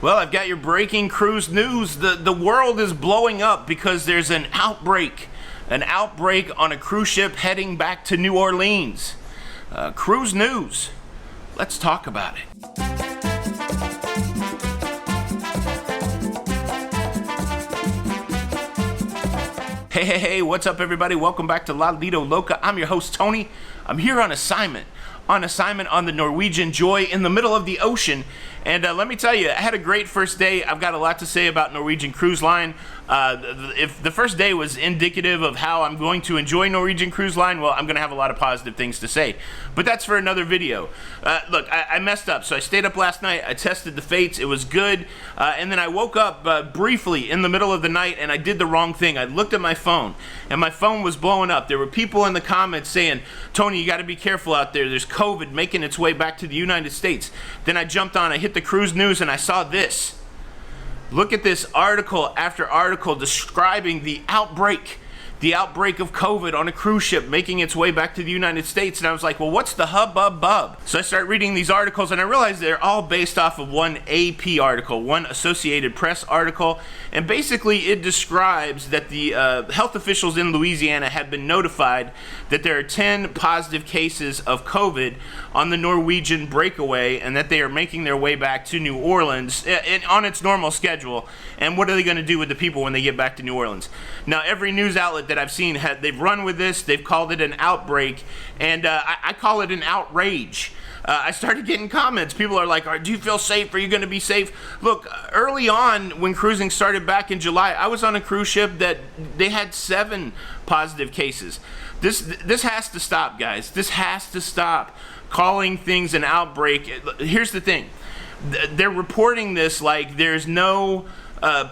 Well, I've got your breaking cruise news. The world is blowing up because there's an outbreak on a cruise ship heading back to New Orleans. Cruise news. Let's talk about it. Hey, what's up everybody? Welcome back to Lido, Loca. I'm your host, Tony. I'm here on assignment on the Norwegian Joy in the middle of the ocean. And let me tell you, I had a great first day. I've got a lot to say about Norwegian Cruise Line. If the first day was indicative of how I'm going to enjoy Norwegian Cruise Line, well, I'm going to have a lot of positive things to say. But that's for another video. Look, I messed up. So I stayed up last night. I tested the fates. It was good. And then I woke up briefly in the middle of the night, and I did the wrong thing. I looked at my phone, and my phone was blowing up. There were people in the comments saying, Tony, you got to be careful out there. There's COVID making its way back to the United States. Then I jumped on, I hit the cruise news, and I saw this. Look at this article after article describing the outbreak of COVID on a cruise ship making its way back to the United States. And I was like, well, what's the hubbub? So I started reading these articles, and I realized they're all based off of one AP article, one Associated Press article. And basically it describes that the health officials in Louisiana have been notified that there are 10 positive cases of COVID on the Norwegian breakaway, and that they are making their way back to New Orleans on its normal schedule. And what are they going to do with the people when they get back to New Orleans? Now, every news outlet that I've seen, they've run with this, they've called it an outbreak, and I call it an outrage. I started getting comments. People are like, do you feel safe? Are you going to be safe? Look, early on when cruising started back in July, I was on a cruise ship that they had 7 positive cases. This has to stop, guys. This has to stop calling things an outbreak. Here's the thing. They're reporting this like there's no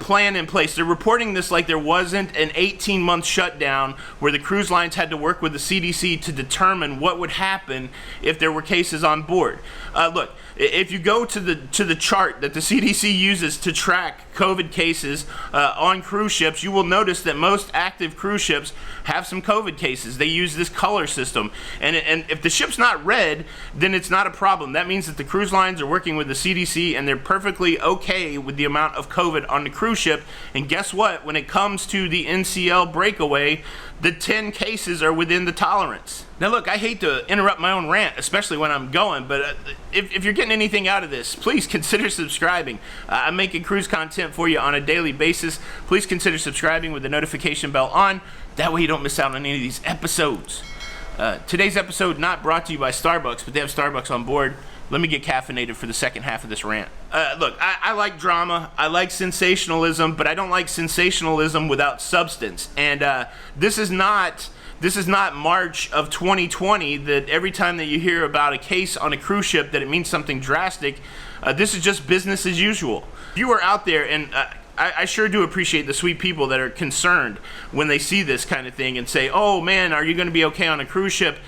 plan in place. They're reporting this like there wasn't an 18-month shutdown where the cruise lines had to work with the CDC to determine what would happen if there were cases on board. Look, if you go to the chart that the CDC uses to track COVID cases on cruise ships, you will notice that most active cruise ships have some COVID cases. They use this color system, and if the ship's not red, then it's not a problem. That means that the cruise lines are working with the CDC, and they're perfectly okay with the amount of COVID on the cruise ship. And guess what? When it comes to the NCL breakaway, the 10 cases are within the tolerance. Now look, I hate to interrupt my own rant, especially when I'm going, but if you're getting anything out of this, please consider subscribing. I'm making cruise content for you on a daily basis. Please consider subscribing with the notification bell on. That way you don't miss out on any of these episodes. Today's episode not brought to you by Starbucks, but they have Starbucks on board. Let me get caffeinated for the second half of this rant. Look, I like drama, I like sensationalism, but I don't like sensationalism without substance. And this is not March of 2020, that every time that you hear about a case on a cruise ship that it means something drastic. This is just business as usual. If you are out there, and I sure do appreciate the sweet people that are concerned when they see this kind of thing and say, oh man, are you going to be okay on a cruise ship?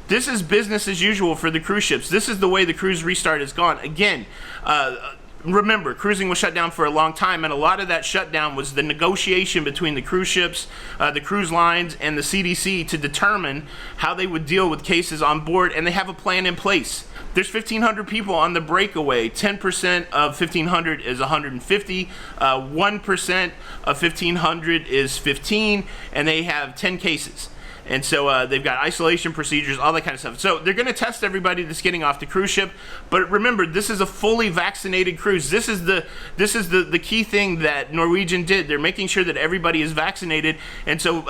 This is business as usual for the cruise ships. This is the way the cruise restart has gone. Again, remember, cruising was shut down for a long time, and a lot of that shutdown was the negotiation between the cruise ships, the cruise lines, and the CDC to determine how they would deal with cases on board, and they have a plan in place. There's 1,500 people on the breakaway. 10% of 1,500 is 150. 1% of 1,500 is 15, and they have 10 cases. And so they've got isolation procedures, all that kind of stuff. So they're going to test everybody that's getting off the cruise ship. But remember, this is a fully vaccinated cruise. This is the key thing that Norwegian did. They're making sure that everybody is vaccinated. And so,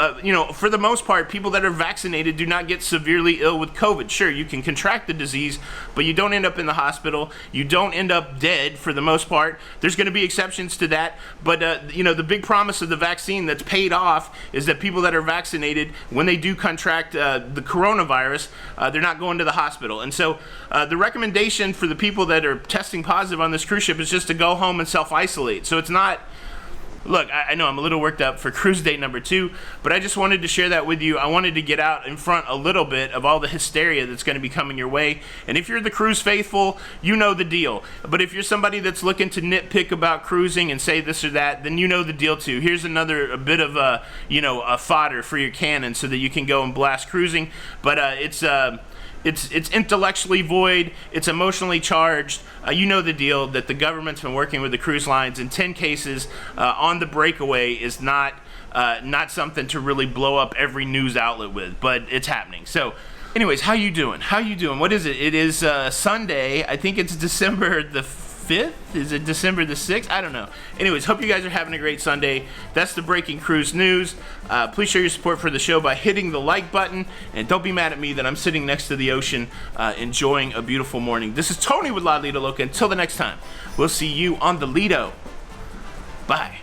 for the most part, people that are vaccinated do not get severely ill with COVID. Sure, you can contract the disease, but you don't end up in the hospital. You don't end up dead for the most part. There's going to be exceptions to that. But, the big promise of the vaccine that's paid off is that people that are vaccinated, when they do contract the coronavirus, they're not going to the hospital. And so the recommendation for the people that are testing positive on this cruise ship is just to go home and self-isolate. So it's not, look, I know I'm a little worked up for cruise day number 2, but I just wanted to share that with you. I wanted to get out in front a little bit of all the hysteria that's going to be coming your way. And if you're the cruise faithful, you know the deal. But if you're somebody that's looking to nitpick about cruising and say this or that, then you know the deal too. Here's a bit of a fodder for your cannon so that you can go and blast cruising. But It's intellectually void. It's emotionally charged. You know the deal, that the government's been working with the cruise lines. In 10 cases, on the breakaway is not something to really blow up every news outlet with, but it's happening. So anyways, how you doing? What is it? It is Sunday. I think it's December the 5th? Is it December the 6th? I don't know. Anyways, hope you guys are having a great Sunday. That's the breaking cruise news. Please show your support for the show by hitting the like button. And don't be mad at me that I'm sitting next to the ocean enjoying a beautiful morning. This is Tony with Lido Loca. Until the next time, we'll see you on the Lido. Bye.